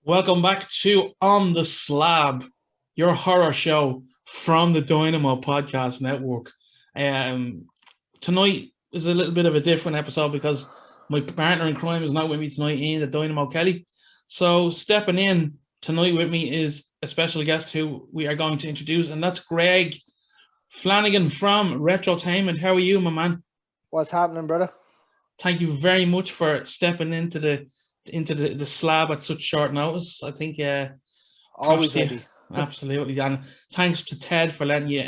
Welcome back to On the Slab, your horror show from the Dynamo Podcast Network. Tonight is a little bit of a different episode because my partner in crime is not with me tonight, Ian, the Dynamo Kelly. So stepping in tonight with me is a special guest who we are going to introduce, and that's Greg Flanagan from Retrotainment. How are you, my man? What's happening, brother? Thank you very much for stepping into the slab at such short notice. I think always ready. Absolutely. And thanks to Ted for letting you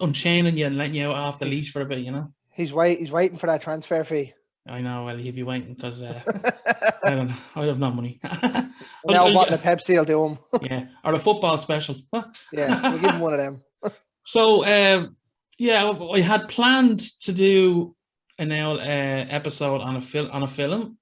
unchaining you and letting you out off the leash for a bit, you know. He's waiting for that transfer fee. I know, well, he'll be waiting because I don't know, I have no money. Now what the Pepsi will do him. Yeah, or a football special. Yeah, we'll give him one of them. So I had planned to do an episode on a film,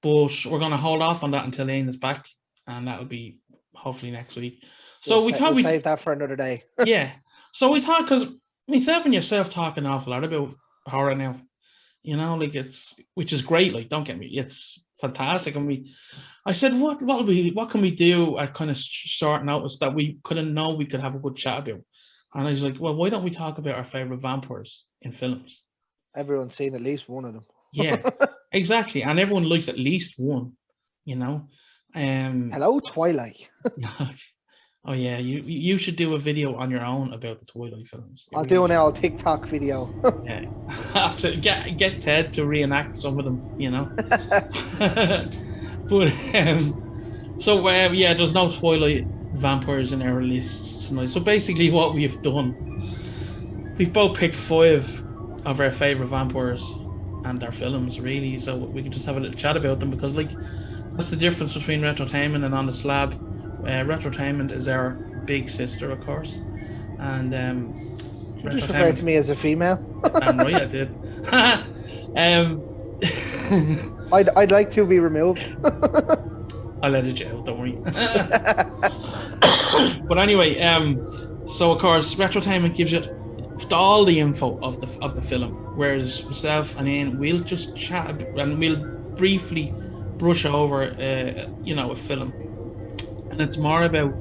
but we're going to hold off on that until Ian is back, and that will be hopefully next week. So we'll save that for another day. Yeah. So we talk, because myself and yourself talk an awful lot about horror now. You know, like which is great. Like, don't get me, it's fantastic. And I said, what can we do at kind of short notice that we couldn't know we could have a good chat about? And I was like, well, why don't we talk about our favorite vampires in films? Everyone's seen at least one of them. Yeah, exactly. And everyone likes at least one, you know. Hello, Twilight. Oh yeah, you should do a video on your own about the Twilight films. I'll do an old TikTok video. Yeah, so get Ted to reenact some of them, you know. But there's no Twilight vampires in our lists tonight. So basically, what we've done, we've both picked 5 of our favorite vampires and our films, really. So we can just have a little chat about them, because like that's the difference between Retrotainment and On the Slab. Retrotainment is our big sister, of course, and you just referred to me as a female. I'm right, I did. I'd like to be removed. I'll edit you out, don't worry. But anyway, so of course Retrotainment gives you all the info of the film, whereas myself and Ian, we'll just chat and we'll briefly brush over a film. And it's more about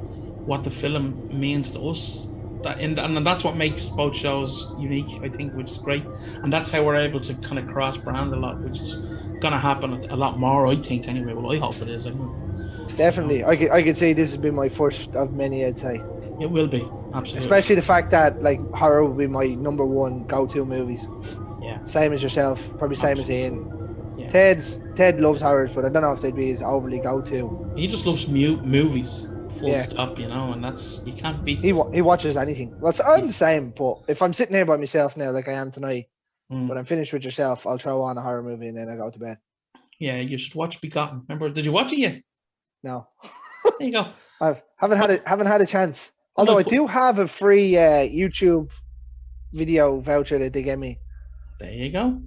what the film means to us, and that's what makes both shows unique, I think, which is great. And that's how we're able to kind of cross brand a lot, which is going to happen a lot more, I think, anyway. Well, I hope it is anyway. Definitely. I could say this has been my first of many, I'd say. It will be, absolutely. Especially the fact that like horror will be my number one go-to movies. Yeah. Same as yourself, probably same as Ian. Yeah. Ted loves horrors, but I don't know if they'd be his overly go-to. He just loves movies, full stop, you know, and that's, you can't beat. He watches anything. Well, so I'm the same, but if I'm sitting here by myself now, like I am tonight, when I'm finished with yourself, I'll throw on a horror movie and then I go to bed. Yeah, you should watch Begotten. Remember, did you watch it yet? No. There you go. I haven't had a chance. Although I do have a free YouTube video voucher that they gave me. There you go.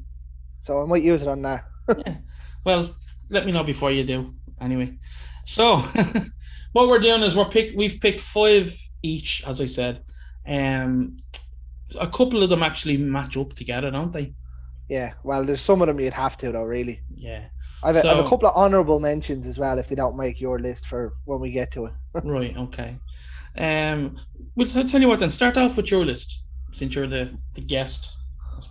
So I might use it on that. Yeah. Well, let me know before you do. Anyway, so what we're doing is we've picked 5 each, as I said. A couple of them actually match up together, don't they? Yeah. Well, there's some of them you'd have to, though. Really. Yeah. I've a couple of honourable mentions as well if they don't make your list for when we get to it. Right. Okay. We'll tell you what then. Start off with your list, since you're the guest.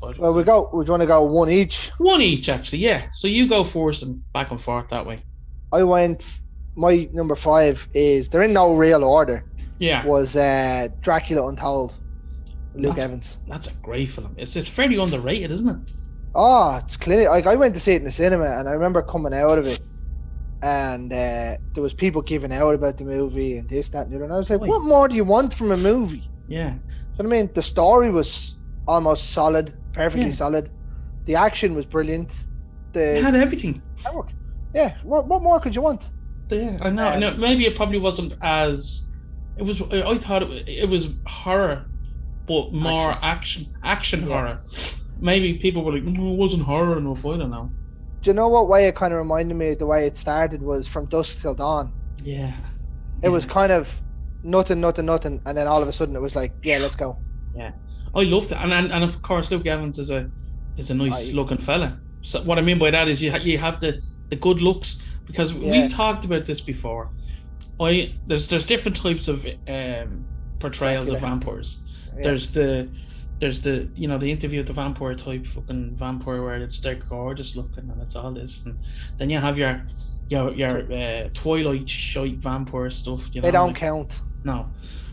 Well, we want to go one each. One each, actually, yeah. So you go first and back and forth that way. My number 5 is, they're in no real order. Yeah. Was Dracula Untold, Luke Evans. That's a great film. It's fairly underrated, isn't it? Oh, it's clearly, like, I went to see it in the cinema and I remember coming out of it and there was people giving out about the movie and this, that, and the other. And I was like, what more do you want from a movie? Yeah. So I mean, the story was almost solid, perfectly solid. The action was brilliant. It had everything. Yeah. What more could you want? Yeah, I know. Maybe it probably wasn't as. It was. I thought it was horror, but more action horror. Maybe people were like, "No, it wasn't horror enough." I don't know. Do you know what way it kind of reminded me of the way it started was From Dusk Till Dawn? Yeah. It was kind of nothing, and then all of a sudden it was like, yeah, let's go. Yeah. I loved it, and of course Luke Evans is a nice looking fella. So what I mean by that is you have the the good looks, because we've talked about this before. There's different types of portrayals of vampires. Yeah. There's the the interview with the vampire type fucking vampire where they're gorgeous looking and it's all this, and then you have your Twilight shite vampire stuff. They don't count. No,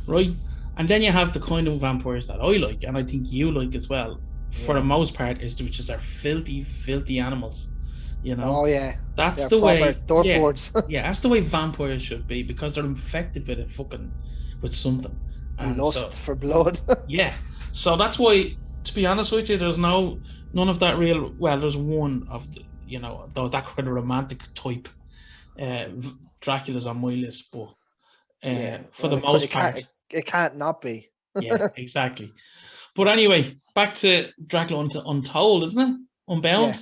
right? And then you have the kind of vampires that I like, and I think you like as well. For the most part, which is our filthy animals. Oh yeah, that's they're the way. Yeah, that's the way vampires should be, because they're infected with something. And lust for blood. Yeah, so that's why. To be honest with you, there's none of that real. Well, there's one of the that kind of romantic type. Dracula's on my list, but for the most part, it can't not be. Yeah, exactly. But anyway, back to Dracula Untold, isn't it? Unbound. Yeah,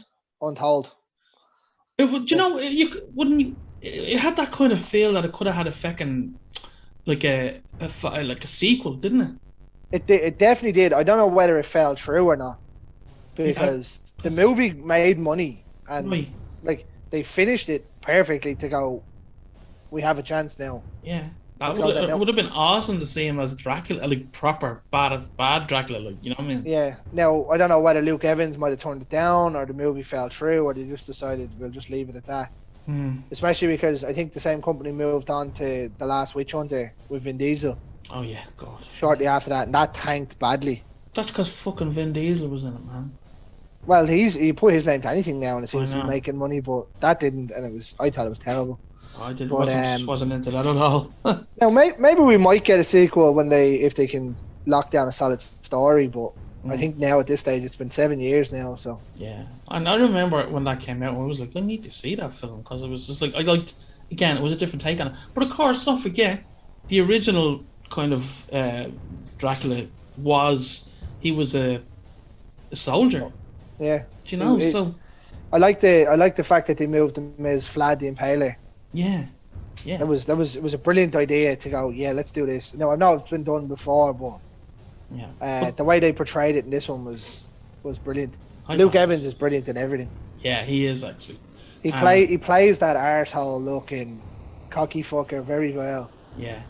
Untold. It had that kind of feel that it could have had a fucking like a sequel, didn't it? It definitely did. I don't know whether it fell through or not, because the movie made money and like they finished it perfectly to go. We have a chance now. Yeah, it would have been awesome to see him as Dracula, like proper bad Dracula, like, you know what I mean? Yeah. Now I don't know whether Luke Evans might have turned it down, or the movie fell through, or they just decided we'll just leave it at that. Especially because I think the same company moved on to The Last Witch Hunter with Vin Diesel. Oh yeah, God. Shortly after that, and that tanked badly. That's because fucking Vin Diesel was in it, man. Well, he put his name to anything now, and it seems to be making money, but that didn't, and I thought it was terrible. Wasn't into that at all. Now maybe we might get a sequel if they can lock down a solid story, but I think now at this stage it's been 7 years now, so yeah. And I remember when that came out, I was like, I need to see that film, because it was just like, I liked, again, it was a different take on it. But of course, don't forget, the original kind of Dracula was a soldier. Yeah. Do you know? So I like the fact that they moved him as Vlad the Impaler. Yeah. Yeah. It was a brilliant idea to go, yeah, let's do this. Now I know it's been done before, but the way they portrayed it in this one was brilliant. Luke Evans is brilliant in everything. Yeah, he is actually. He plays that arsehole looking cocky fucker very well. Yeah.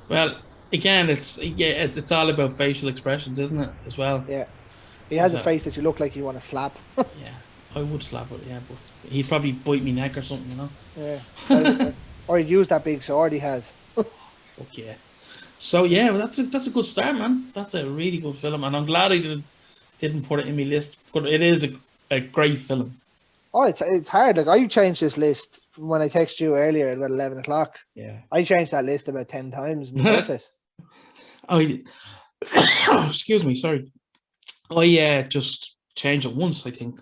Well, again, it's all about facial expressions, isn't it? As well. Yeah. He has a face that you look like you want to slap. Yeah, I would slap it. Yeah, but he'd probably bite me neck or something, you know. Yeah. Or he'd use that big sword he has. Fuck yeah. So yeah, well, that's a good start, man. That's a really good film, and I'm glad I didn't put it in my list, but it is a great film. Oh, it's hard. Like, I changed this list from when I texted you earlier at about 11 o'clock. Yeah. I changed that list about 10 times in the process. Excuse me, sorry. I just changed it once, I think.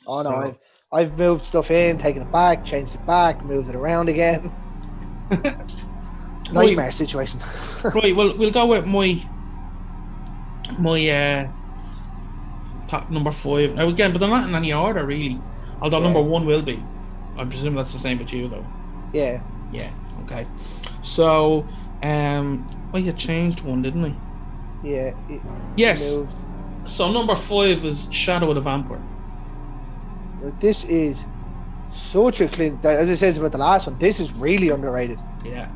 Oh no, I've moved stuff in, taken it back, changed it back, moved it around again. Nightmare situation. Right, well, we'll go with my top number 5. Now again, but they're not in any order really. Although number 1 will be. I presume that's the same with you though. Yeah. Yeah. Okay. So, you changed one, didn't we? Yeah. Yes. So number 5 is Shadow of the Vampire. This is such a clean. As I said about the last one, this is really underrated. Yeah.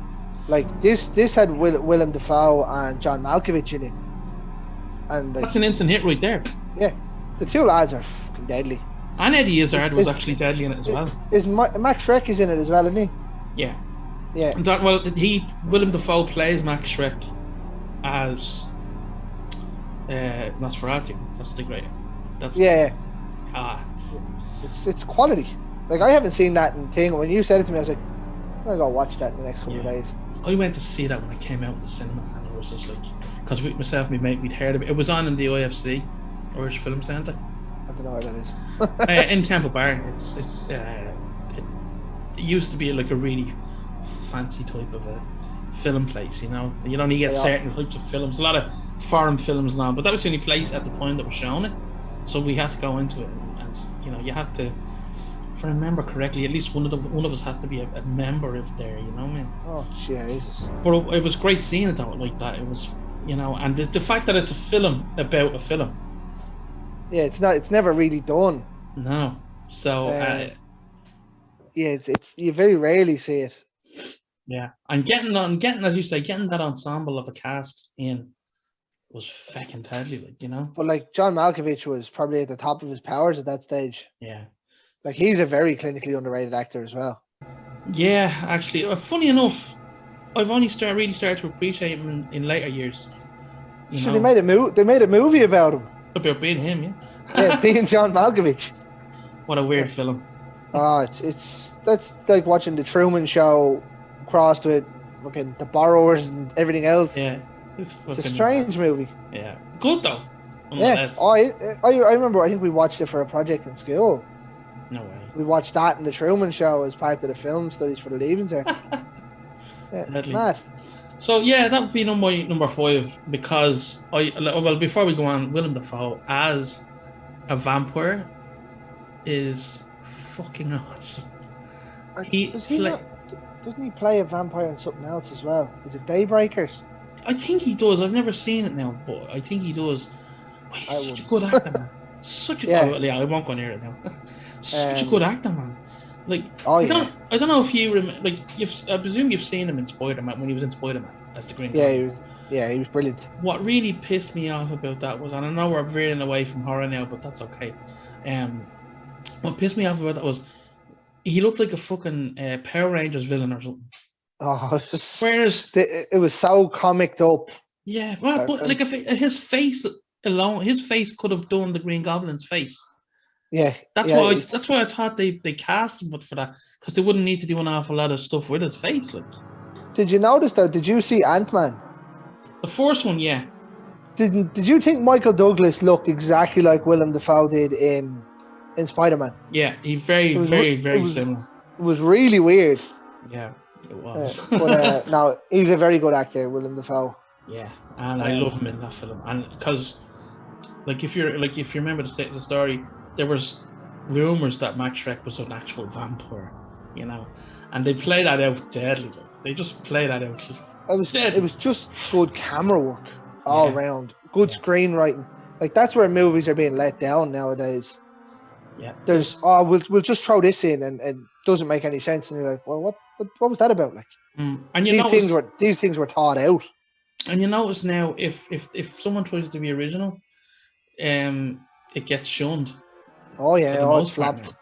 Like this had Willem Dafoe and John Malkovich in it, and that's an instant hit right there. Yeah, the two lads are fucking deadly. And Eddie Izzard was actually deadly in it as well. Max Schreck is in it as well, isn't he? Yeah. Yeah. And Willem Dafoe plays Max Schreck as Nosferatu. That's the great. That's it's quality. Like, I haven't seen that thing. When you said it to me, I was like, I'm gonna go watch that in the next couple of days. I went to see that when I came out in the cinema, and it was just like, because myself and my mate, we'd heard of it. It was on in the IFC, Irish Film Centre. I don't know where that is. In Temple Bar. It used to be like a really fancy type of a film place, you know. You'd only get certain types of films, a lot of foreign films now, but that was the only place at the time that was showing it. So we had to go into it, and you know, you have to. If I remember correctly, at least one of us has to be a member of there, you know what I mean? Oh Jesus! But it was great seeing it though, like that. It was, you know, and the fact that it's a film about a film. Yeah, it's never really done. No, so Yeah, it's you very rarely see it. Yeah, and getting as you say, getting that ensemble of a cast in was fucking deadly, like, you know. But like John Malkovich was probably at the top of his powers at that stage. Yeah, Like he's a very clinically underrated actor as well. yeah. Actually, funny enough, I've only really started to appreciate him in later years. You So know, they made a movie about him. about being him, yeah. Yeah, being John Malkovich. What a weird film. Oh, that's like watching the Truman Show crossed with fucking The Borrowers and everything else. Yeah, it's a strange movie. Yeah, good though. Yeah. Oh, I remember. I think we watched it for a project in school. No way. We watched that and the Truman Show as part of the film studies for the leaving cert. Yeah, mad. So yeah, that would be number 5 because before we go on, Willem Dafoe as a vampire is fucking awesome. Doesn't he play a vampire in something else as well? Is it Daybreakers? I think he does. I've never seen it now, but I think he does. Oh, he's such a good actor, man. Such a good. Yeah, I won't go near it now. Such a good actor, man. Like, I don't know if you remember. Like, I presume you've seen him in Spider-Man when he was in Spider-Man as the Green Goblin. He was brilliant. What really pissed me off about that was, and I know we're veering away from horror now, but that's okay. What pissed me off about that was he looked like a fucking Power Rangers villain or something. Oh, it was so comicked up. Yeah, well, but like his face alone, his face could have done the Green Goblin's face. Yeah, that's why I thought they cast him for that, because they wouldn't need to do an awful lot of stuff with his face. Like, did you notice though? Did you see Ant-Man? The first one, yeah. Did you think Michael Douglas looked exactly like Willem Dafoe did in Spider-Man? Yeah, he's very similar. It was really weird. Yeah, it was. But no, he's a very good actor, Willem Dafoe. Yeah, and I love him in that film, and because, if you remember the story, there was rumors that Max Schreck was an actual vampire, you know, and they play that out deadly. They just play that out. It was just good camera work all around, good screenwriting. Like that's where movies are being let down nowadays. Yeah, we'll just throw this in and it doesn't make any sense, and you're like, well, what was that about? Like, and these things were thought out. And you notice now, if someone tries to be original, it gets shunned. Oh yeah, it's flopped.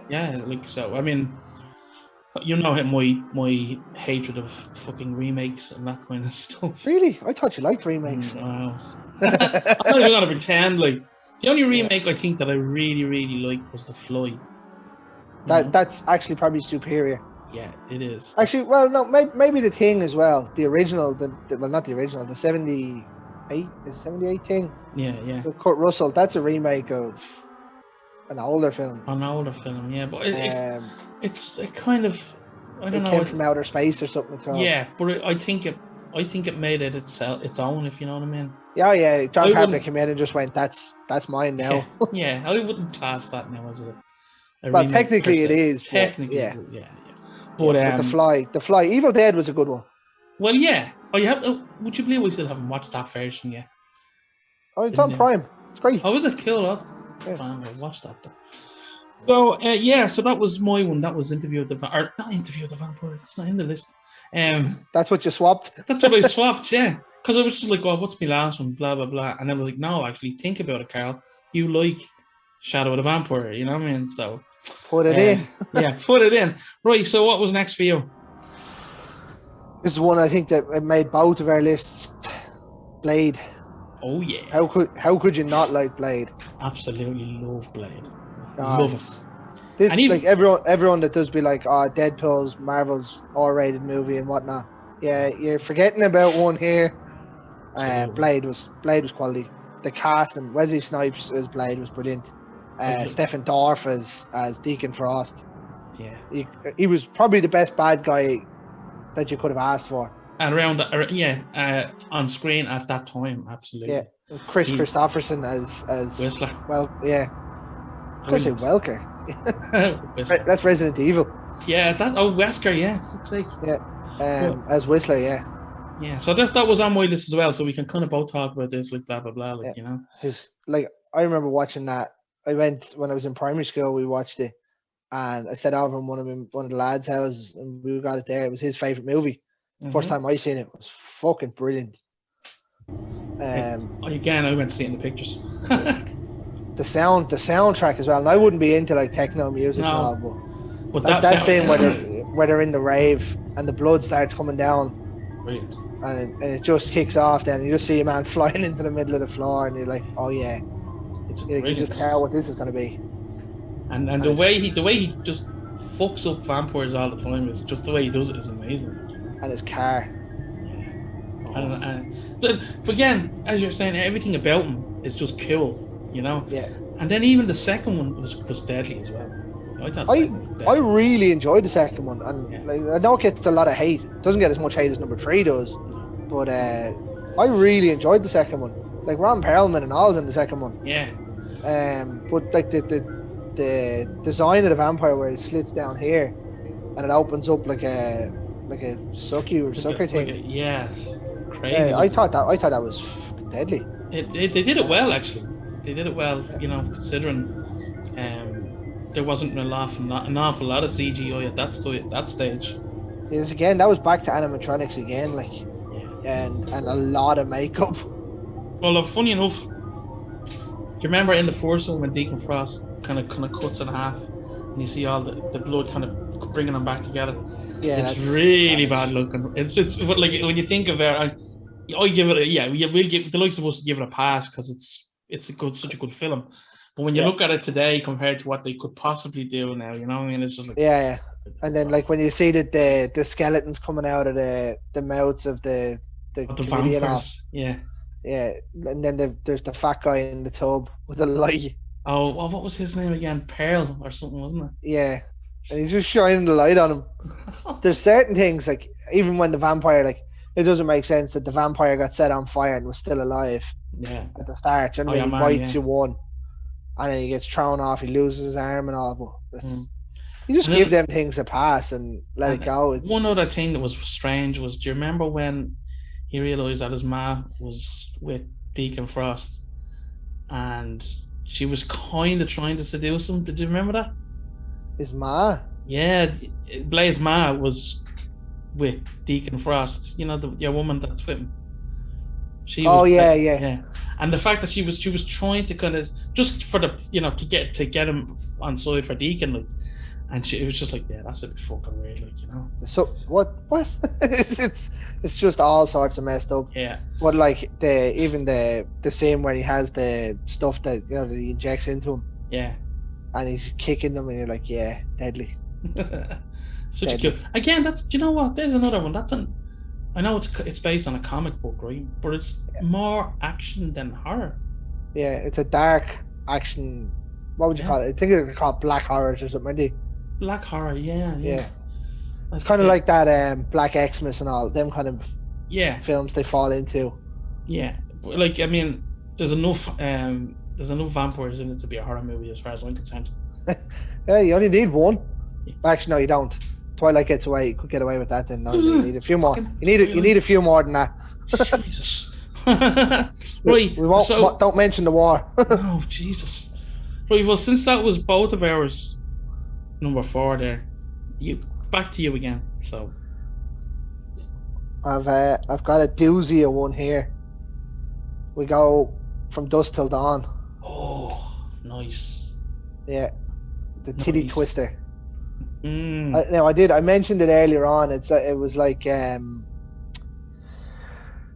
Yeah, like so. I mean, you know my hatred of fucking remakes and that kind of stuff. Really? I thought you liked remakes. I'm not even gonna pretend. Like, the only remake I think that I really, really liked was The Fly. That's actually probably superior. Yeah, it is. Actually, well, no, maybe The Thing as well. The original, not the original, the 78, is it 78 Thing? Yeah. With Kurt Russell, that's a remake of an older film. Yeah, but it's kind of, I don't know. It came from outer space or something. Yeah, but I think it made it its own, if you know what I mean. Yeah. John Carpenter came in and just went, that's mine now. Yeah, I wouldn't class that now as a well, technically it is. Technically, yeah. But The Fly, Evil Dead was a good one. Well, yeah. Would you believe we still haven't watched that version yet? Oh, it's on Prime. It's great. Oh, was it cool? I'll watch that though. So so that was my one. That was not Interview with the Vampire. That's not in the list. That's what you swapped. That's what I swapped. Yeah, because I was just like, well, what's my last one? Blah blah blah. And I was like, no, actually, think about it, Carl. You like Shadow of the Vampire, you know what I mean? So put it in. Yeah, put it in. Right. So what was next for you? This is one I think that made both of our lists. Blade. Oh yeah. How could you not like Blade? Absolutely love Blade. Love it. This is like everyone that does be like, Deadpool's Marvel's R-rated movie and whatnot. Yeah, you're forgetting about one here. Blade was quality. The cast and Wesley Snipes as Blade was brilliant. Stephen Dorff as Deacon Frost. Yeah, he was probably the best bad guy that you could have asked for. And on screen at that time, absolutely. Yeah, Chris Christopherson as Whistler. Well, yeah. I was going to say Welker. That's Resident Evil. Yeah, Wesker. Yeah, fuck's sake. Yeah, as Whistler. Yeah. Yeah, so that was on my list as well, so we can kind of both talk about this, like blah blah blah, like you know. I remember watching that. I went when I was in primary school. We watched it, and I stayed over in one of the lads' houses, and we got it there. It was his favorite movie. First time I seen it was fucking brilliant. Again, I went to see it in the pictures. the soundtrack as well. And I wouldn't be into like techno music and all, but that scene where they're in the rave and the blood starts coming down, brilliant. And it just kicks off. Then you just see a man flying into the middle of the floor, and you're like, oh yeah, you can just tell what this is going to be. And the way he just fucks up vampires all the time is just the way he does it is amazing. And his car. But again, as you're saying, everything about him is just cool, you know. Yeah. And then even the second one was deadly as well. I really enjoyed the second one, and like, I know it gets a lot of hate. It doesn't get as much hate as number 3 does, but I really enjoyed the second one. Like Ron Perlman and all's in the second one. Yeah. But like the design of the vampire where it slits down here, and it opens up like a sucker thing. Yes. Crazy. I thought that was deadly. They did it well, actually. They did it well, you know, considering there wasn't an awful lot of CGI at that stage. Yes, again, that was back to animatronics again, like, and a lot of makeup. Well, funny enough, do you remember in the first one when Deacon Frost kind of cuts in half, and you see all the blood kind of bringing them back together? Yeah, it's really bad looking. It's but like when you think about it, I give it we'll give the likes of us give it a pass because it's such a good film. But when you look at it today compared to what they could possibly do now, you know what I mean? It's just like and then like when you see that the skeletons coming out of the mouths of the vampires, yeah, and then there's the fat guy in the tub with the light. Oh, what was his name again? Pearl or something, wasn't it? Yeah, and he's just shining the light on him. There's certain things like even when the vampire, like, it doesn't make sense that the vampire got set on fire and was still alive. Yeah, at the start, you know, he bites you one. And then he gets thrown off, he loses his arm and all, but you just give them things a pass and let it go. One other thing that was strange was, do you remember when he realised that his ma was with Deacon Frost and she was kind of trying to seduce him? Did you remember that? His ma? Yeah, Blair's ma was with Deacon Frost. You know, your woman that's with him. Yeah. And the fact that she was trying to kind of just for the, you know, to get him on side for Deacon, like, and it was just like, yeah, that's a bit fucking weird, like, you know. So what? it's just all sorts of messed up. Yeah. But like the scene where he has the stuff that, you know, that he injects into him. Yeah. And he's kicking them, and you're like, yeah, deadly. Such a cute. Again, that's, you know what? There's another one. I know it's based on a comic book, right? But it's more action than horror. Yeah, it's a dark action. What would you call it? I think it's called black horror or something, maybe. Black horror, yeah. It's kind of like that Black Xmas and all them kind of films they fall into. Yeah, but like, I mean, there's enough vampires in it to be a horror movie as far as I'm concerned. Yeah, you only need one. Yeah. Actually, no, you don't. Twilight gets away. You could get away with that. Then no, you need a few more. You need a few more than that. Jesus. Right. We won't. Don't mention the war. Oh Jesus. Right. Well, since that was both of ours, number 4 there, back to you again. So I've got a doozy of one here. We go From Dusk Till Dawn. Oh, nice. Yeah, the titty twister. Mm. I mentioned it earlier on. It was like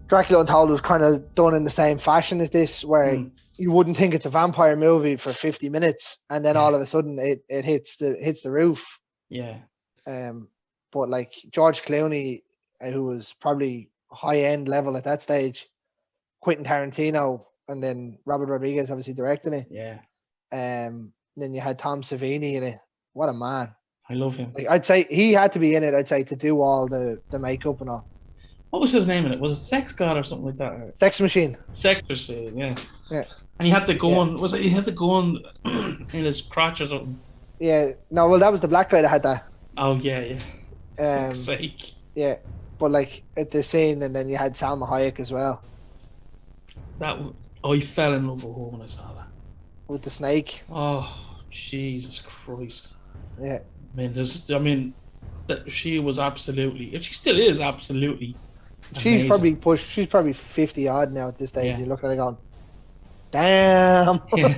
Dracula Untold was kind of done in the same fashion as this, where you wouldn't think it's a vampire movie for 50 minutes, and then all of a sudden it hits the roof. Yeah. But like George Clooney, who was probably high end level at that stage, Quentin Tarantino, and then Robert Rodriguez obviously directing it. Yeah. Then you had Tom Savini in it. What a man. I love him. Like, I'd say he had to be in it, I'd say, to do all the makeup and all. What was his name in it? Was it Sex God or something like that? Sex Machine. Sex Machine, yeah. Yeah. And he had the gun, he had the gun in his crotch or something? Yeah. No, well, that was the black guy that had that. Oh, yeah. Fake. Yeah. But like at the scene, and then you had Salma Hayek as well. I fell in love with her when I saw that. With the snake. Oh, Jesus Christ. Yeah. She was absolutely, she still is absolutely She's amazing. probably 50 odd now at this stage. Yeah. You look at her going, damn. Yeah.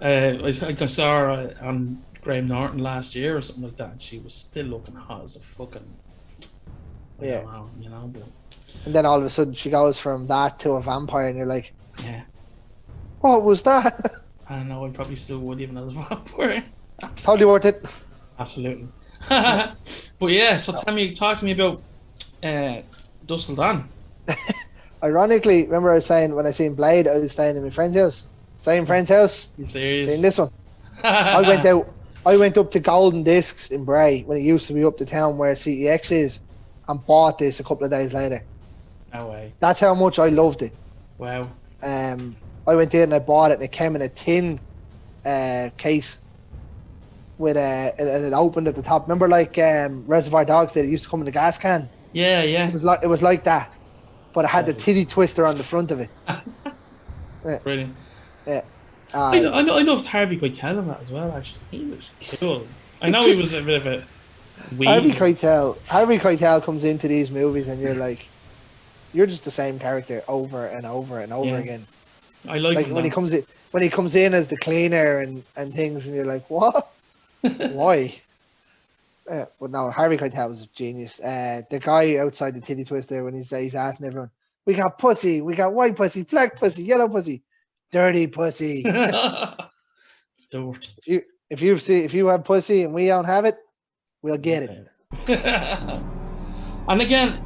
I saw her on Graham Norton last year or something like that, and she was still looking hot as a fucking, I Yeah. don't know, you know, but And then all of a sudden she goes from that to a vampire, and you're like, yeah, what was that? I know I probably still would even as a vampire. Totally worth it. Absolutely. Yeah. But yeah, so No. talk to me about Dustin Dan. Ironically, remember I was saying when I seen Blade, I was staying in my friend's house. Same friend's house. You serious? Seen this one. I went out. I went up to Golden Discs in Bray when it used to be up the town where CEX is, and bought this a couple of days later. No way. That's how much I loved it. Wow. I went in and I bought it, and it came in a tin case with and it opened at the top. Remember, like Reservoir Dogs did? It used to come in a gas can. Yeah, yeah. It was like that, but it had the titty twister on the front of it. Yeah. Brilliant. Yeah. I loved Harvey Keitel in that as well. Actually, he was cool. I know he was a bit of a weed. Harvey Keitel comes into these movies, and you're like, you're just the same character over and over and over again. I like him when he comes in as the cleaner and things, and you're like, what? Why? But no, Harvey Keitel was a genius. The guy outside the titty twister when he's asking everyone, we got pussy, we got white pussy, black pussy, yellow pussy, dirty pussy. Dirt. If you have pussy and we don't have it, we'll get it. And again,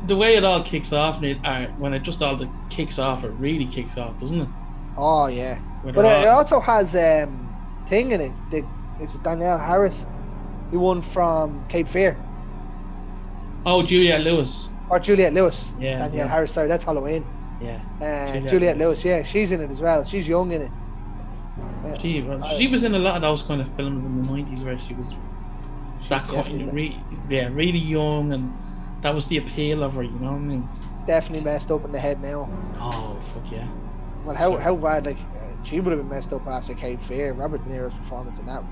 the way it all kicks off, when it just all kicks off, it really kicks off, doesn't it? Oh yeah. But it also has thing in it. It's Danielle Harris. He won from Cape Fear. Oh, Juliette Lewis. Or Juliette Lewis. Yeah. Danielle Harris. Sorry, that's Halloween. Yeah. Juliette Lewis. Yeah, she's in it as well. She's young in it. Yeah. She was in a lot of those kind of films in the 90s where she was really young, and that was the appeal of her. You know what I mean? Definitely messed up in the head now. Oh fuck yeah. Well, how bad? Like she would have been messed up after Cape Fear. Robert De Niro's performance in that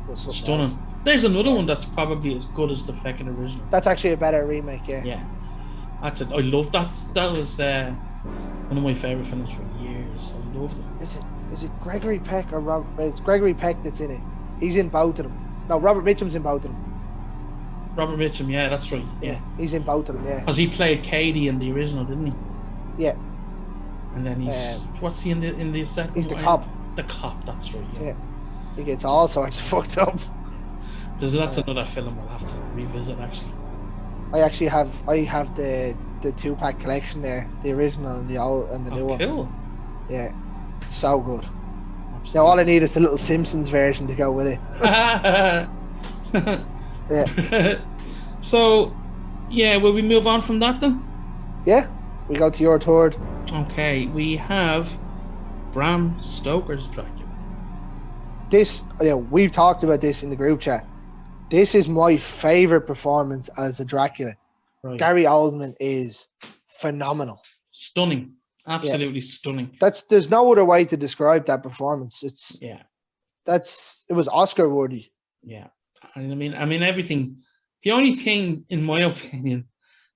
was stunning. Else. There's another one that's probably as good as the fucking original. That's actually a better remake. Yeah. Yeah. That's it. I love that. That was one of my favorite films for years. I loved it. Is it Gregory Peck or Robert? It's Gregory Peck that's in it. He's in both of them. No, Robert Mitchum's in both of them. Robert Mitchum, yeah, that's right. Yeah. He's in both of them. Yeah. Because he played Cady in the original, didn't he? Yeah. And then what's he in the second? He's the cop. The cop, that's right. Yeah. He gets all sorts of fucked up. That's another film I'll have to revisit actually. I have the 2-pack collection there, the original and the old and the new one. Cool. Yeah, it's so good. Absolutely. Now all I need is the little Simpsons version to go with it. Yeah. So, yeah, will we move on from that then? Yeah, we go to your third. Okay, we have Bram Stoker's Dracula. This, we've talked about this in the group chat. This is my favorite performance as the Dracula. Right. Gary Oldman is phenomenal. Stunning. Absolutely stunning. There's no other way to describe that performance. It was Oscar worthy. Yeah. I mean everything. The only thing, in my opinion,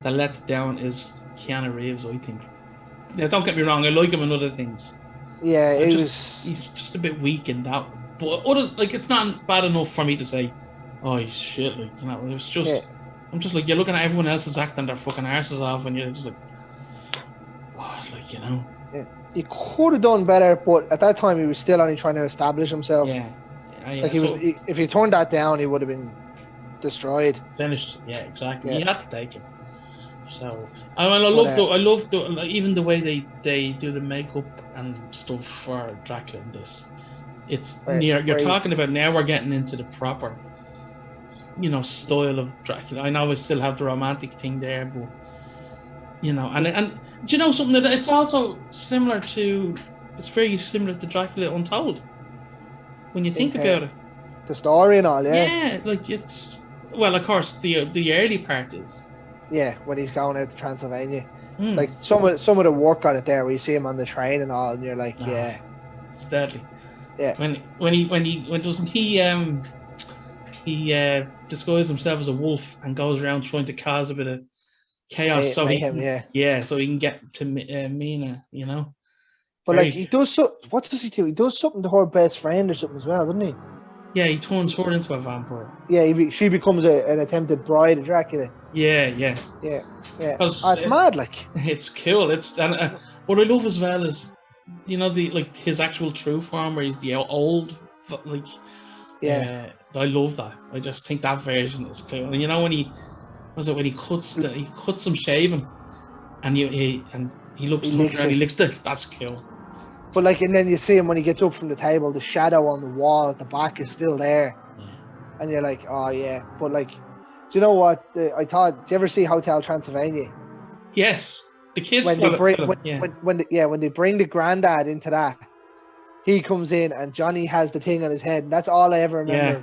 that lets it down is Keanu Reeves, I think. Now, don't get me wrong, I like him in other things. Yeah, he's just a bit weak in that. But it's not bad enough for me to say, oh, he's shit, it's just I'm just like, you're looking at everyone else's acting their fucking arses off, and you're just like, oh, Yeah. He could have done better, but at that time he was still only trying to establish himself. Yeah. If he turned that down, he would have been destroyed. Finished. Yeah, exactly. He had to take it. So I love even the way they do the makeup and stuff for Dracula in this. It's you're talking about, now we're getting into the proper, style of Dracula. I know we still have the romantic thing there, but and do you know something, that it's also it's very similar to Dracula Untold when you think about it. The story and all, yeah, it's, well, of course the early part is, when he's going out to Transylvania, like some of the work on it there, where you see him on the train and all, and you're like, it's deadly. Yeah. When doesn't he he disguises himself as a wolf and goes around trying to cause a bit of chaos, so mayhem, so he can get to Mina, you know. But like he does what does he do? He does something to her best friend or something as well, doesn't he? Yeah, he turns her into a vampire. Yeah, she becomes an attempted bride of Dracula. Yeah. It's mad, like. It's cool. What I love as well is, you know, his actual true form where he's the old, like. Yeah. I love that. I just think that version is cool. And you know when he cuts him shaving, and he looks around, he licks it. That's cool. But like, and then you see him when he gets up from the table, the shadow on the wall at the back is still there, and you're like, oh yeah. But like, do you know what? I thought. Do you ever see Hotel Transylvania? Yes, the kids. When they bring the granddad into that, he comes in and Johnny has the thing on his head. And that's all I ever remember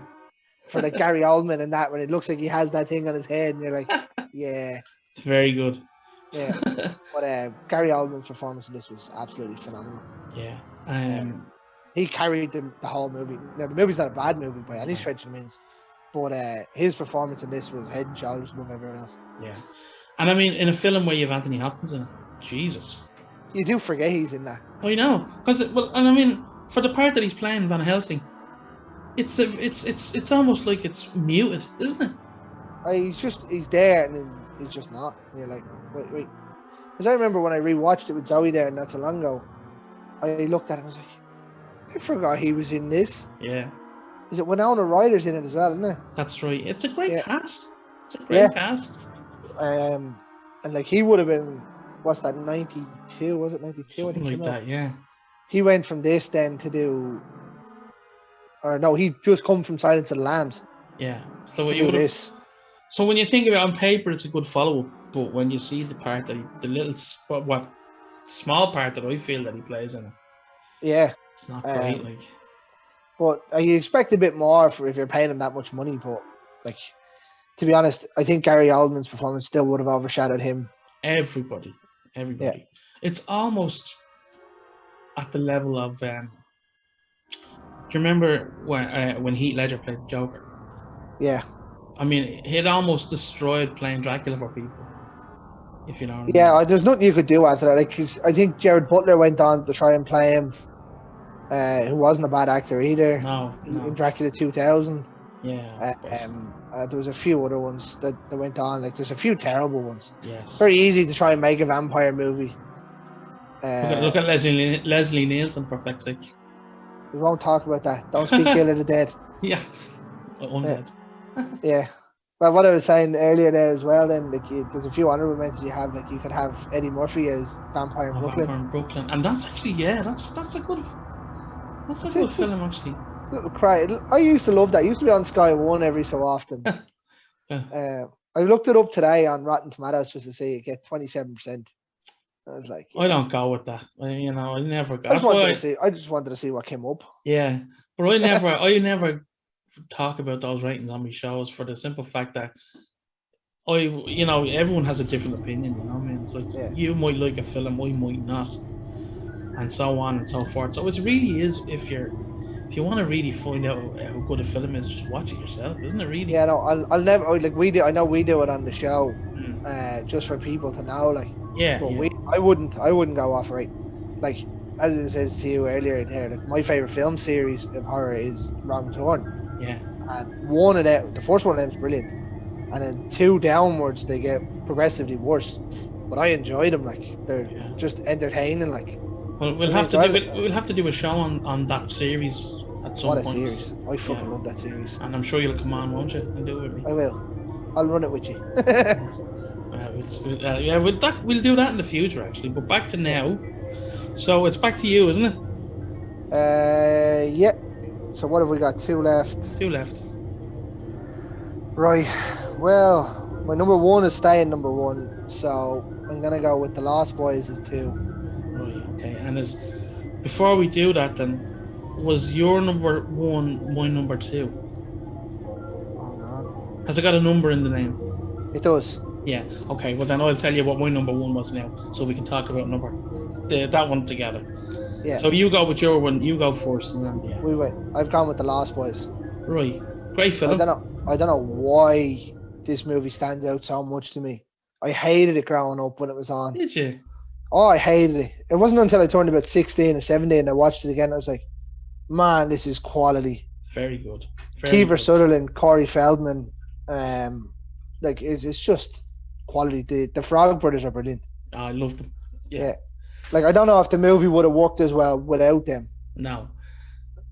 for like Gary Oldman and that, when it looks like he has that thing on his head, and you're like, yeah, it's very good. Yeah, but Gary Oldman's performance in this was absolutely phenomenal. Yeah, he carried the whole movie. Now the movie's not a bad movie by any stretch of the means, but his performance in this was head and shoulders above everyone else. Yeah, and I mean, in a film where you have Anthony Hopkins in it, Jesus, you do forget he's in that. I know, because and I mean, for the part that he's playing, Van Helsing, it's almost like it's muted, isn't it? He's there and then he's just not. And you're like, wait. Because I remember when I rewatched it with Zoe there not so long ago, I looked at it and was like, I forgot he was in this. Yeah. Is it Winona Ryder's in it as well, isn't it? That's right. It's a great cast. It's a great cast. And like he would have been, what's that, 92? Was it 92? Something like that, yeah. He went from this then to do, or no, he just come from Silence of the Lambs. Yeah. So what you would have. So when you think of it on paper, it's a good follow-up. But when you see the part that small part that I feel that he plays in it, it's not great. Like, but you expect a bit more if you're paying him that much money. But like, to be honest, I think Gary Oldman's performance still would have overshadowed him. Everybody. Yeah. It's almost at the level of. Do you remember when Heath Ledger played the Joker? Yeah. I mean, it almost destroyed playing Dracula for people, if you know what I mean. There's nothing you could do after that. Like, I think Jared Butler went on to try and play him, who wasn't a bad actor either. No. In Dracula 2000. Yeah. There was a few other ones that went on. Like, there's a few terrible ones. Yes. It's very easy to try and make a vampire movie. Look at Leslie Nielsen, for fuck's sake. We won't talk about that. Don't speak ill of the dead. Yeah. Undead. Yeah. Well, what I was saying earlier there as well, then, like, there's a few honorable mentions you have. Like, you could have Eddie Murphy as Vampire in Brooklyn. And that's actually, that's a good film, actually. Little cry. I used to love that. It used to be on Sky One every so often. I looked it up today on Rotten Tomatoes just to see it get 27%. I was like, I don't go with that. I never go. I just wanted to see what came up. Yeah, but I never talk about those ratings on my shows for the simple fact that everyone has a different opinion. You know what I mean? It's like you might like a film, I might not, and so on and so forth. So it really is, if you want to really find out how good a film is, just watch it yourself, isn't it? Really? Yeah, no, I'll never, like, we do. I know we do it on the show, just for people to know, like. Yeah. But I wouldn't go off right. Like, as it says to you earlier there, like, my favorite film series of horror is Wrong Turn. Yeah. And one of them, the first one of them is brilliant, and then two downwards they get progressively worse. But I enjoy them, like, they're just entertaining, like. Well, we'll have to do a show on that series at some point. What a series! I fucking love that series. And I'm sure you'll come on, won't you, and do it with me? I will. I'll run it with you. We'll do that in the future, actually. But back to now. So it's back to you, isn't it? Yeah. So what have we got? Two left. Right. Well, my number one is staying number one, so I'm gonna go with The Lost Boys as 2. Right. Okay. And before we do that, then, was your number 1 my number 2? Oh no. Has it got a number in the name? It does. Yeah. Okay. Well, then I'll tell you what my number 1 was now, so we can talk about that one together. Yeah. So you go with your one. You go first, and then We went. I've gone with The Lost Boys. Right. Great film. I don't know why this movie stands out so much to me. I hated it growing up when it was on. Did you? Oh, I hated it. It wasn't until I turned about 16 or 17 and I watched it again. I was like, man, this is quality. Very good. Kiefer Sutherland, Corey Feldman, like it's just quality. The Frog Brothers are brilliant. Oh, I love them. Yeah. Like I don't know if the movie would have worked as well without them. No.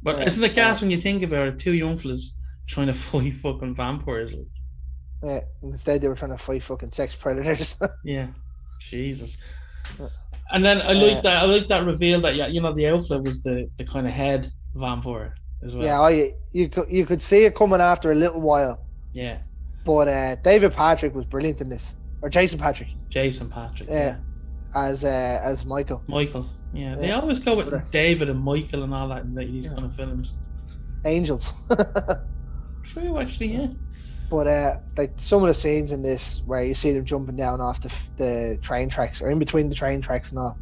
But isn't it gas when you think about it? Two young fellas trying to fight fucking vampires. Like. Yeah. Instead, they were trying to fight fucking sex predators. Yeah. Jesus. And then I like that reveal that the outfit was the kind of head vampire as well. Yeah, you could see it coming after a little while. Yeah. But David Patrick was brilliant in this, or Jason Patrick. Yeah. As Michael. Yeah. They always go with David and Michael and all that in these kind of films. Angels. True, actually, yeah. But like some of the scenes in this where you see them jumping down off the train tracks or in between the train tracks and all.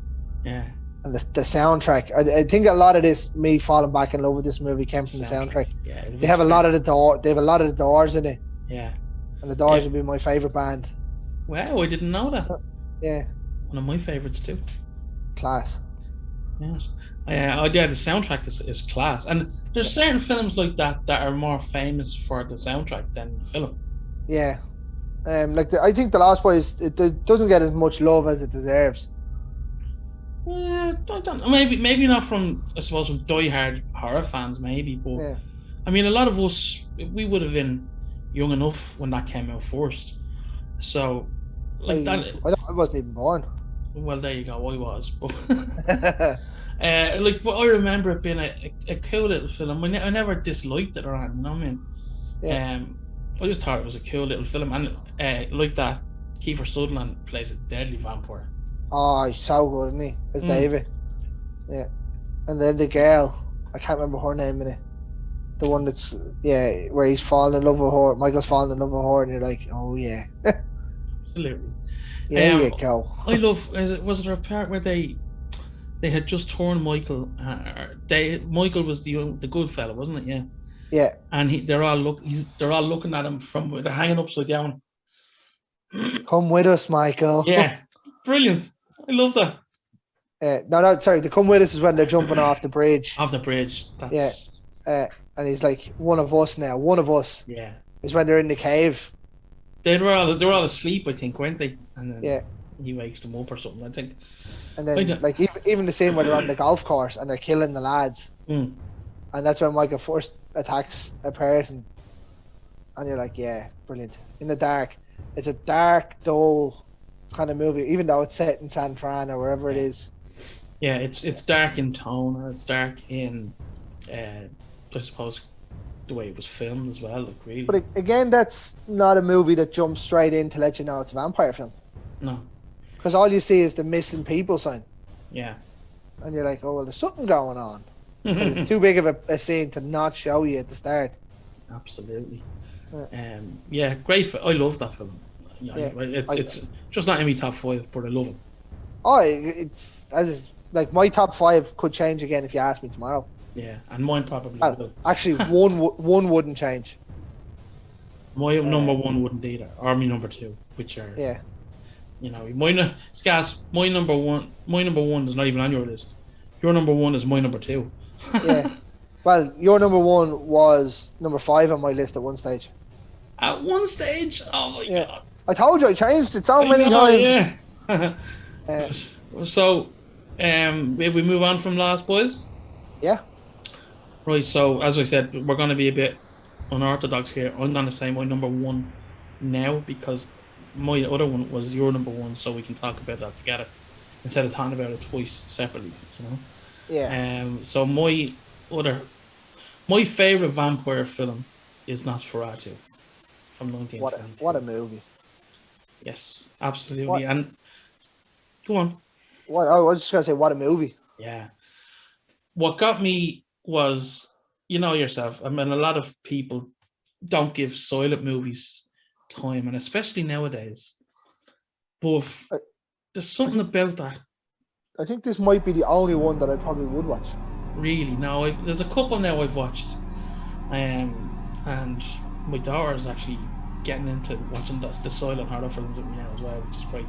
Yeah. And the soundtrack, I think a lot of this, me falling back in love with this movie, came from the soundtrack. Yeah. They have a lot of the Doors in it. Yeah. And the Doors would be my favorite band. Wow, I didn't know that. Yeah. One of my favorites too. Class. Yes. The soundtrack is class, and there's certain films like that are more famous for the soundtrack than the film. Yeah, I think The Lost Boys it doesn't get as much love as it deserves. Yeah, I don't know. Maybe not from die-hard horror fans, maybe, but I mean, a lot of us we would have been young enough when that came out first, so like I wasn't even born. Well, there you go. I was, but but I remember it being a cool little film. I never disliked it or anything. You know what I mean? Yeah. I just thought it was a cool little film, and like that, Kiefer Sutherland plays a deadly vampire. Oh, he's so good, isn't he? As David. Yeah. And then the girl, I can't remember her name in it. The one that's where he's falling in love with her. Michael's falling in love with her, and you're like, oh yeah. Absolutely. Yeah, you go. I love. Was there a part where they had just torn Michael? Michael was the good fella, wasn't it? Yeah. Yeah. And they're all looking at him they're hanging upside down. Come with us, Michael. Yeah, brilliant. I love that. No, sorry. The come with us is when they're jumping off the bridge. Off the bridge. That's... Yeah. And he's like, one of us now. One of us. Yeah. Is when they're in the cave. They were all asleep, I think, weren't they? And then he wakes them up or something, I think. And then, like, even the scene where they're on the golf course and they're killing the lads. Mm. And that's when Michael first attacks a person. And you're like, yeah, brilliant. In the dark. It's a dark, dull kind of movie, even though it's set in San Fran or wherever it is. Yeah, it's dark in tone, and it's dark in, I suppose, the way it was filmed as well, like really. But again, that's not a movie that jumps straight in to let you know it's a vampire film. No. Because all you see is the missing people sign. Yeah. And you're like, oh, well, there's something going on. It's too big of a scene to not show you at the start. Absolutely. Great. I love that film. It's just not in my top 5, but I love it. Oh, it's like my top 5 could change again if you ask me tomorrow. Yeah, and mine probably will. Actually, one wouldn't change. My number 1 wouldn't either, or my number 2, which are my number 1. My number 1 is not even on your list. Your number 1 is my number 2. Yeah. Well, your number 1 was number 5 on my list at one stage. At one stage? Oh my god! I told you I changed it so many times. Yeah. So, we move on from Lost Boys. Yeah. Right. So, as I said, we're going to be a bit unorthodox here. I'm going to say my number 1 now because my other one was your number 1, so we can talk about that together instead of talking about it twice separately. You know. Yeah. So my favorite vampire film is Nosferatu from 1920. What a movie! Yes, absolutely. And go on. What I was just gonna say, what a movie! Yeah. What got me was, you know yourself. I mean, a lot of people don't give silent movies time, and especially nowadays. But there's something about that. I think this might be the only one that I probably would watch. Really? No, there's a couple now I've watched. and my daughter is actually getting into watching the silent horror films with me now as well, which is great.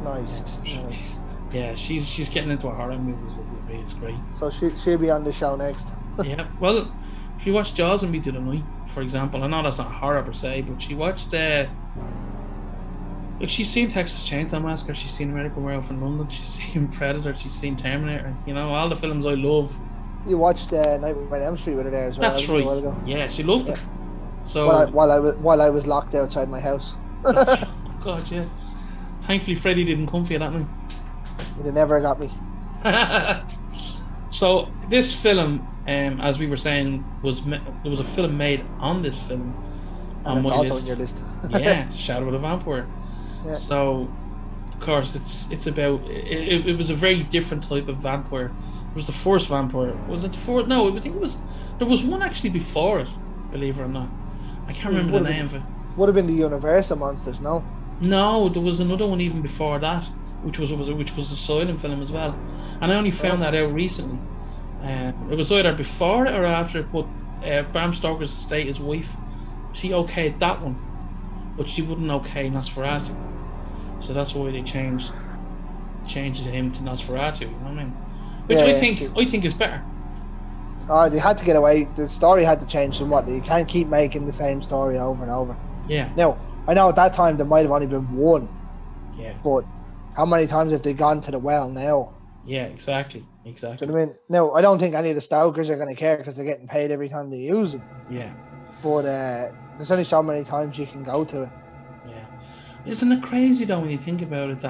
Nice. Yeah, she's getting into horror movies with me. It's great. So she'll be on the show next. Yeah. Well, if you watch Jaws with me the other night, for example, I know that's not horror per se, but she watched like she's seen Texas Chainsaw Massacre, she's seen American Werewolf in London, she's seen Predator, she's seen Terminator. You know, all the films I love. You watched Nightmare on Elm Street with her there as well. That's right. Yeah, she loved it. So while I was locked outside my house. Oh God, yeah. Thankfully, Freddy didn't come for you that night. They never got me. So this film, as we were saying, there was a film made on this film. And it's also on your list. Yeah, Shadow of the Vampire. Yeah. So, of course, it's about it was a very different type of vampire. It was the first vampire. Was it the fourth? No, I think it was. There was one actually before it. Believe it or not, I can't remember the name of it. Would have been the Universal monsters, no? No, there was another one even before that, which was a silent film as well, and I only found that out recently. It was either before it or after it, but Bram Stoker's estate, his wife, she okayed that one, but she wouldn't okay Nosferatu, so that's why they changed him to Nosferatu. You know what I mean? Which I think is better. Oh, they had to get away. The story had to change somewhat. You can't keep making the same story over and over. Yeah. Now, I know at that time there might have only been one. Yeah. But how many times have they gone to the well now? Yeah, exactly. Do you know what I mean? No, I don't think any of the Stokers are going to care because they're getting paid every time they use it. Yeah. But there's only so many times you can go to it. Yeah. Isn't it crazy though when you think about it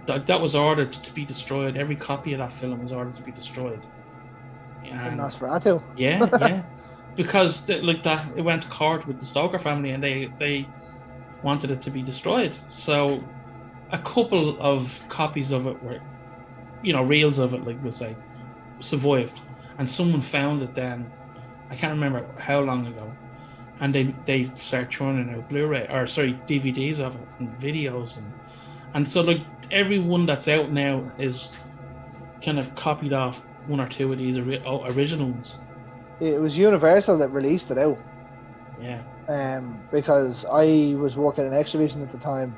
that was ordered to be destroyed? Every copy of that film was ordered to be destroyed. And Nosferatu. Yeah, yeah. Because it went to court with the Stoker family and they wanted it to be destroyed. So a couple of copies of it were, reels of it, like we'll say, survived. And someone found it then, I can't remember how long ago, and they start churning out DVDs of it and videos and so like every one that's out now is kind of copied off one or two of these original ones. It was Universal that released it out. Yeah. Because I was working in exhibition at the time,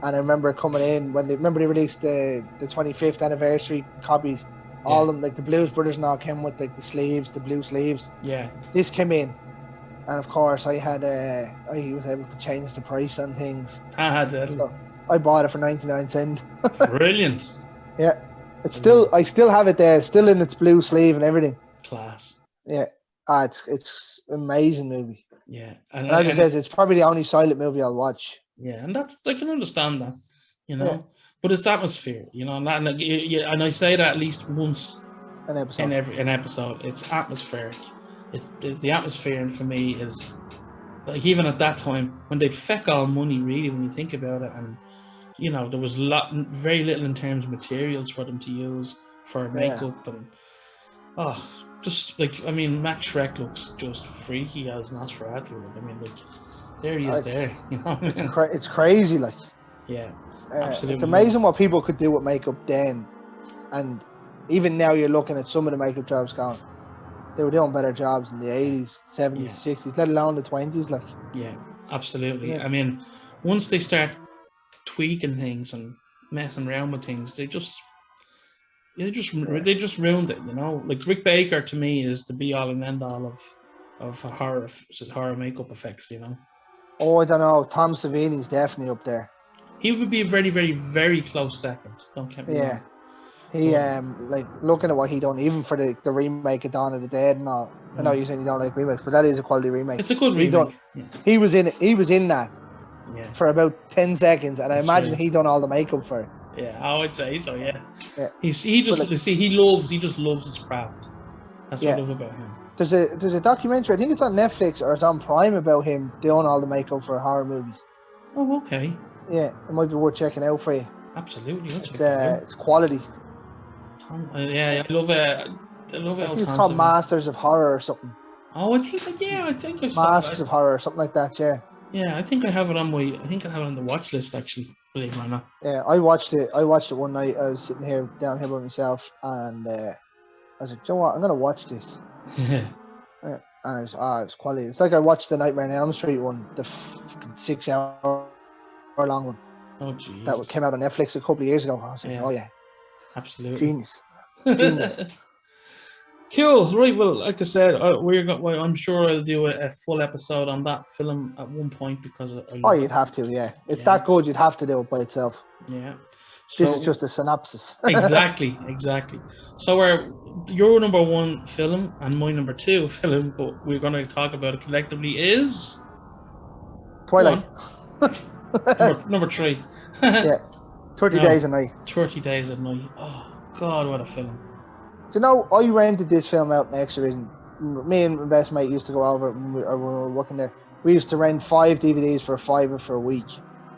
and I remember coming in when they released the 25th anniversary copies. Yeah. All of them, like the Blues Brothers, and all came with like the blue sleeves. Yeah. This came in, and of course I was able to change the price on things. So I bought it for 99 cents. Brilliant. Yeah. I still have it there, still in its blue sleeve and everything. Class. Yeah. It's amazing movie. Yeah. And as I said, it's probably the only silent movie I'll watch. Yeah, and I can understand that, Yeah. But it's atmosphere, and I say that at least once an episode. In an episode. It's atmospheric. The atmosphere for me is like, even at that time when they feck all money really when you think about it, and there was very little in terms of materials for them to use for makeup and just like Max Schreck looks just freaky as Nosferatu. There he is there. It's crazy, like. Yeah, absolutely. It's amazing what people could do with makeup then, and even now you're looking at some of the makeup jobs going. They were doing better jobs in the 80s, 70s, 60s, let alone the 20s, like. Yeah, absolutely. Yeah. Once they start tweaking things and messing around with things, they just ruined it. Like Rick Baker to me is the be all and end all of horror makeup effects. Oh, I don't know. Tom Savini's definitely up there. He would be a very, very, very close second. Don't get me wrong. He like looking at what he done, even for the remake of Dawn of the Dead and all. I know you're saying you don't like remakes, but that is a quality remake. It's a good remake. He was in it. He was in that for about 10 seconds, and I imagine he done all the makeup for it. Yeah, I would say so. Yeah. Yeah. He just loves his craft. That's what I love about him. There's a documentary. I think it's on Netflix or it's on Prime about him doing all the makeup for horror movies. Oh, okay. Yeah, it might be worth checking out for you. Absolutely. It's quality. I love it. I think it's called Masters of Horror or something. Oh, I think I saw Masks of Horror or something like that. Yeah. Yeah, I think I have it on the watch list actually. Believe it or not. Yeah, I watched it one night. I was sitting down here by myself, and I was like, "You know what? I'm gonna watch this." And it was quality. It's like I watched the Nightmare on Elm Street one, the fucking 6 hour long one. Oh, jeez. That came out on Netflix a couple of years ago. I was like, oh yeah, absolutely. Genius. Cool. Right. Well, like I said, I'm sure I'll do a full episode on that film at one point because you'd have to. Yeah, it's that good. You'd have to do it by itself. Yeah. This is just a synopsis. exactly. So your number one film and my number two film, but we're going to talk about it collectively, is Twilight. number 3. Yeah. 30 Days a Night. 30 Days a Night. Oh God, what a film! Do you know, I rented this film out in Exhibition. Me and my best mate used to go over when we were working there. We used to rent 5 DVDs for $5 for a week.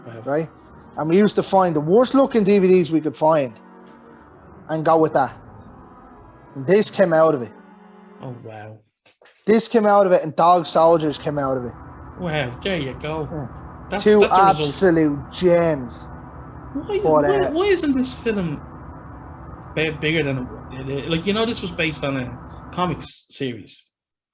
Wow. Right? And we used to find the worst looking DVDs we could find and go with that. And this came out of it. Oh, wow. This came out of it, and Dog Soldiers came out of it. Wow, there you go. Yeah. That's Two absolute gems. Why isn't this film bigger than it? Like, this was based on a comics series.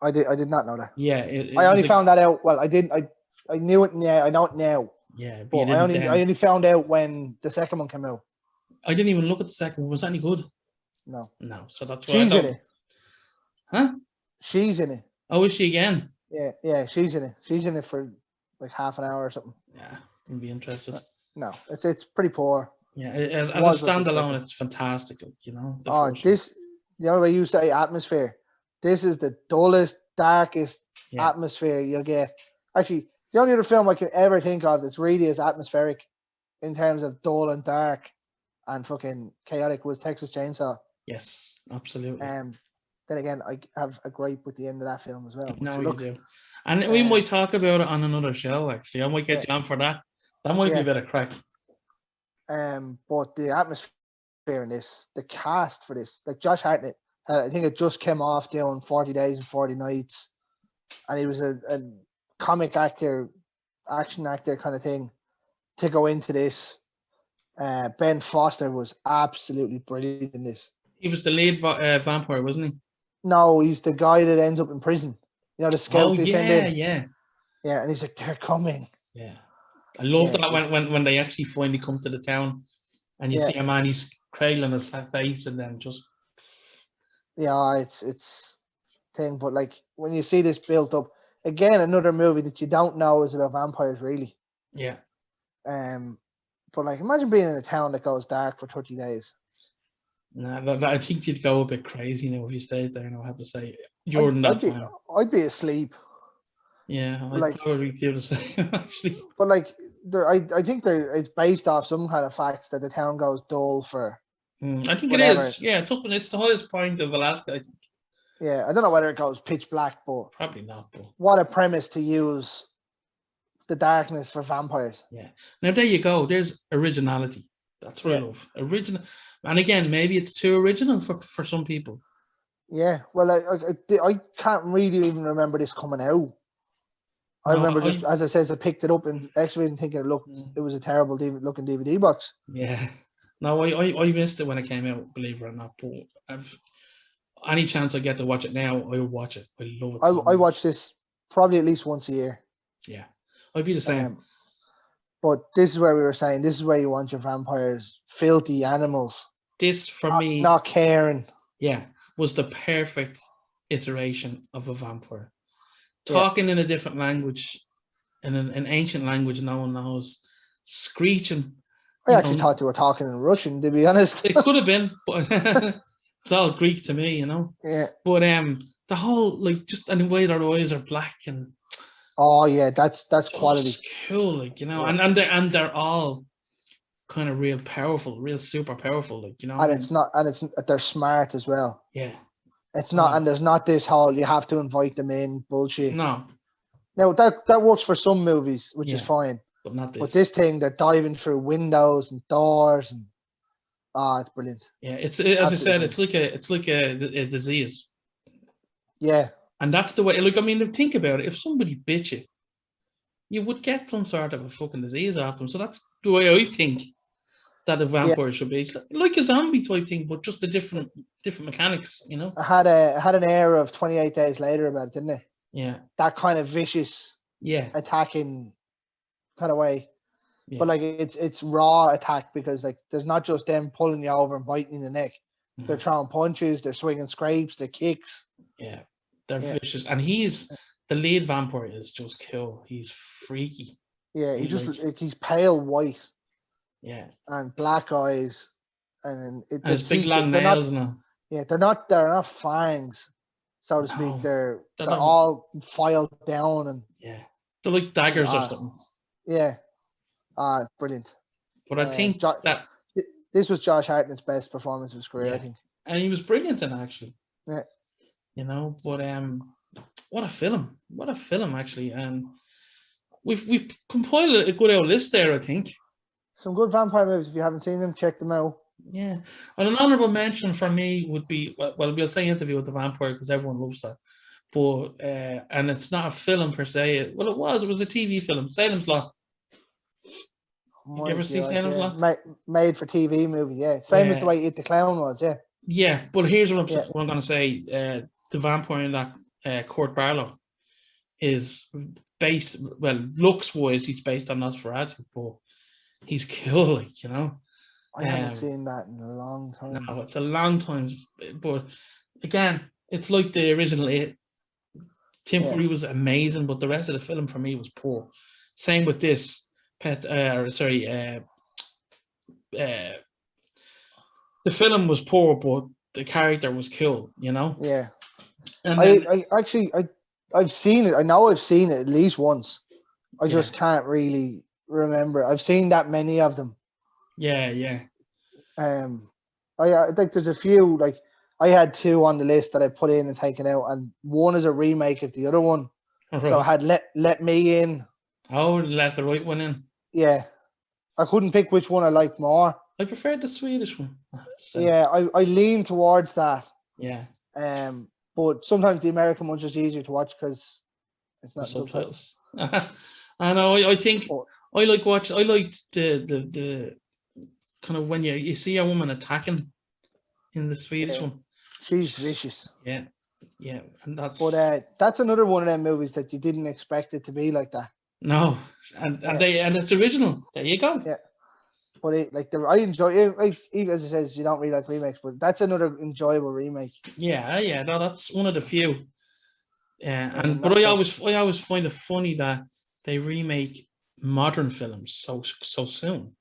I did not know that. Yeah, I only found that out. Well, I didn't. I knew it now. I know it now. Yeah, but I only found out when the second one came out. I didn't even look at the second one. Was that any good? No. So that's why she's in it. Huh? She's in it. Oh, is she again? Yeah, she's in it. She's in it for like half an hour or something. Yeah, I'd be interested. No, it's pretty poor. Yeah, as a standalone, it's fantastic. The only way you say atmosphere, this is the dullest, darkest atmosphere you'll get. Actually, the only other film I can ever think of that's really as atmospheric in terms of dull and dark and fucking chaotic was Texas Chainsaw. Yes, absolutely. Then again, I have a gripe with the end of that film as well. No, you do. And we might talk about it on another show, actually. I might get you on for that. That might be a bit of crack. But the atmosphere in this, the cast for this, like Josh Hartnett, I think it just came off doing 40 Days and 40 Nights. And he was a comic actor, action actor kind of thing to go into this. Ben Foster was absolutely brilliant in this. He was the lead vampire, wasn't he? No, he's the guy that ends up in prison. The scout they send in. Yeah, and he's like, they're coming. Yeah. I love that when they actually finally come to the town and you see a man, he's cradling his face and then just... Yeah, it's thing. But like, when you see this built up, again, another movie that you don't know is about vampires, really. Yeah. But like, imagine being in a town that goes dark for 30 days. Nah, I think you'd go a bit crazy now if you stayed there, and I have to say, during I'd be asleep. Yeah, I'd probably do the same, actually. But like, I think it's based off some kind of facts that the town goes dull for. I think whatever. It is. Yeah, it's the highest point of Alaska, I think. Yeah, I don't know whether it goes pitch black, but probably not. But what a premise to use the darkness for vampires. Yeah. Now there you go. There's originality. That's what I love. Original. And again, maybe it's too original for some people. Yeah. Well, I can't really even remember this coming out. I remember just, as I said, I picked it up and actually didn't think it was a terrible looking DVD box. Yeah. No, I missed it when it came out, believe it or not. But any chance I get to watch it now, I'll watch it. I love it. I watch this probably at least once a year. Yeah. I'd be the same. But this is where we were saying, this is where you want your vampires, filthy animals. This, for me... Not caring. Yeah, was the perfect iteration of a vampire. Talking in a different language, in an ancient language no one knows, screeching. I actually thought they were talking in Russian, to be honest. It could have been, but it's all Greek to me, Yeah. But the whole, like, just and the way their eyes are black and... Oh yeah, that's quality. It's cool, like, and they're all kind of real powerful, real super powerful, like, And they're smart as well. Yeah. It's not, and there's not this whole you have to invite them in bullshit. No. Now that works for some movies, which is fine. But not this. But this thing, they're diving through windows and doors, and it's brilliant. Yeah, as I said, it's like a disease. Yeah. And that's the way. Look, I mean, think about it. If somebody bit you would get some sort of a fucking disease off them. So that's the way I think that a vampire should be. It's like a zombie type thing, but just the different mechanics, I had an air of 28 Days Later about it, didn't it? that kind of vicious attacking kind of way. Yeah. But like it's raw attack because like there's not just them pulling you over and biting in the neck. They're throwing punches, they're swinging scrapes, they're kicks. Yeah, they're vicious. And the lead vampire is just cool. He's freaky. Yeah, he's pale white. Yeah. And black eyes. And his big long nails now. Yeah, they're not fangs, so to speak. They're all filed down and they're like daggers or something. Yeah. Brilliant. But I think that this was Josh Hartnett's best performance of his career, I think. And he was brilliant in it, actually. Yeah. You know, but what a film. What a film, actually. And we've compiled a good old list there, I think. Some good vampire movies. If you haven't seen them, check them out. Yeah. And an honourable mention for me would be, well, we'll say Interview with the Vampire because everyone loves that. But, and it's not a film per se. It was a TV film, Salem's Lot. You ever see Salem's Lot? Made for TV movie, yeah. Same as the way Eat the Clown was, yeah. Yeah, but here's what I'm going to say. The vampire in that, Court Barlow, is based, well, looks-wise, he's based on Nosferatu, but he's cool, like, you know. I haven't seen that in a long time. No, it's a long time. But, again, it's like the original It. Tim Curry was amazing, but the rest of the film for me was poor. Same with this. The film was poor, but the character was cool, you know? Yeah. And I've seen it. I know I've seen it at least once. I just can't really remember. I've seen that many of them. Yeah. I think there's a few, like, I had two on the list that I put in and taken out, and one is a remake of the other one. Right. So I had Let Me In. Oh, let the right one in. Yeah. I couldn't pick which one I liked more. I preferred the Swedish one. Yeah, I lean towards that. Yeah. But sometimes the American one's just easier to watch because it's not subtitles. I know. I think I liked the kind of when you see a woman attacking in the Swedish one. She's vicious. Yeah, and that's another one of them movies that you didn't expect it to be like that. No, and it's original. There you go. Yeah, but I enjoy it. Even as it says, you don't really like remakes, but that's another enjoyable remake. Yeah. No, that's one of the few. But I always find it funny that they remake modern films so soon.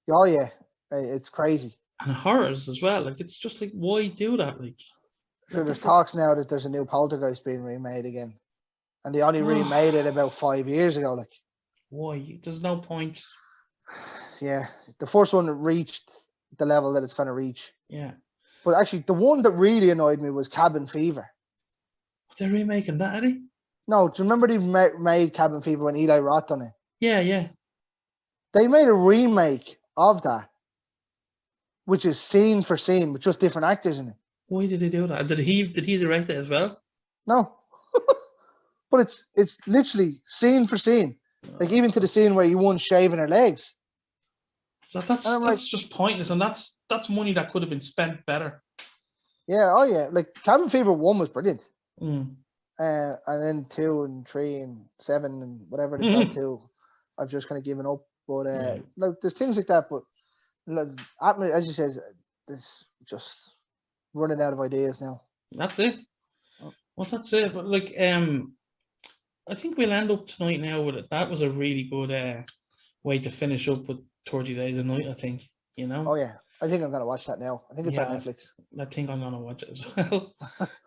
Oh yeah, it's crazy. And horrors as well. Like, it's just like, why do that? Like, sure, there's talks now that there's a new Poltergeist being remade again, and they only remade it about 5 years ago. Like, why? There's no point. Yeah, the first one reached the level that it's going to reach. Yeah, but actually, the one that really annoyed me was Cabin Fever. They're remaking that, are they? No, do you remember they made Cabin Fever when Eli Roth done it? Yeah. They made a remake of that, which is scene for scene with just different actors in it. Why did they do that? Did he direct it as well? No. But it's literally scene for scene. Like, even to the scene where you won shaving her legs. That's just pointless, and that's money that could have been spent better. Yeah, like Cabin Fever 1 was brilliant. And then 2 and 3 and 7 and whatever they got to, I've just kind of given up. But like, there's things like that, but as you said, it's just running out of ideas now. That's it. Well, that's it. But like, I think we'll end up tonight now with it. That was a really good way to finish up with 30 Days a Night, I think. You know? Oh yeah, I think I'm gonna watch that now. I think it's on Netflix. I think I'm gonna watch it as well.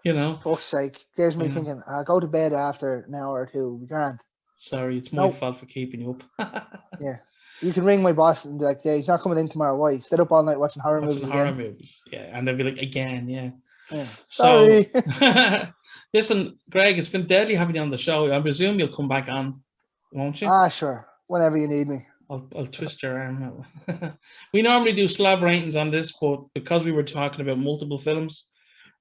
You know? Fuck's sake. There's me thinking, I'll go to bed after an hour or two. Be grand. Sorry, it's my fault for keeping you up. Yeah. You can ring my boss and be like, yeah, he's not coming in tomorrow. Why? He stayed up all night watching horror movies again. Yeah, and they'll be like, again, yeah. Sorry. So, listen, Greg, it's been deadly having you on the show. I presume you'll come back on, won't you? Sure. Whenever you need me. I'll twist your arm. We normally do slab ratings on this, but because we were talking about multiple films,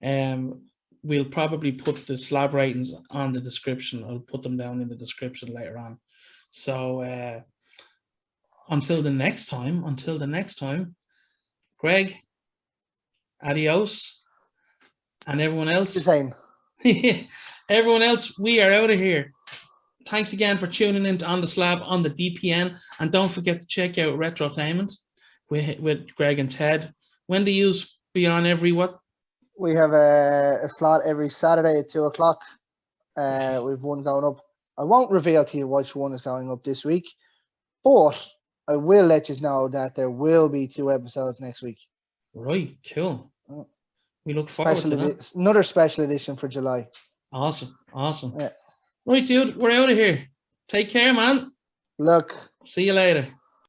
we'll probably put the slab ratings on the description. I'll put them down in the description later on. So, until the next time, Greg, adios, and everyone else. The same. Everyone else, we are out of here. Thanks again for tuning in to On the Slab on the DPN. And don't forget to check out Retrotainment with Greg and Ted. When do you be on every what? We have a slot every Saturday at 2 o'clock. We've one going up. I won't reveal to you which one is going up this week, but I will let you know that there will be 2 episodes next week. Right, cool. We look forward to that. Another special edition for July. Awesome. Yeah. Right, dude, we're out of here. Take care, man. Look. See you later.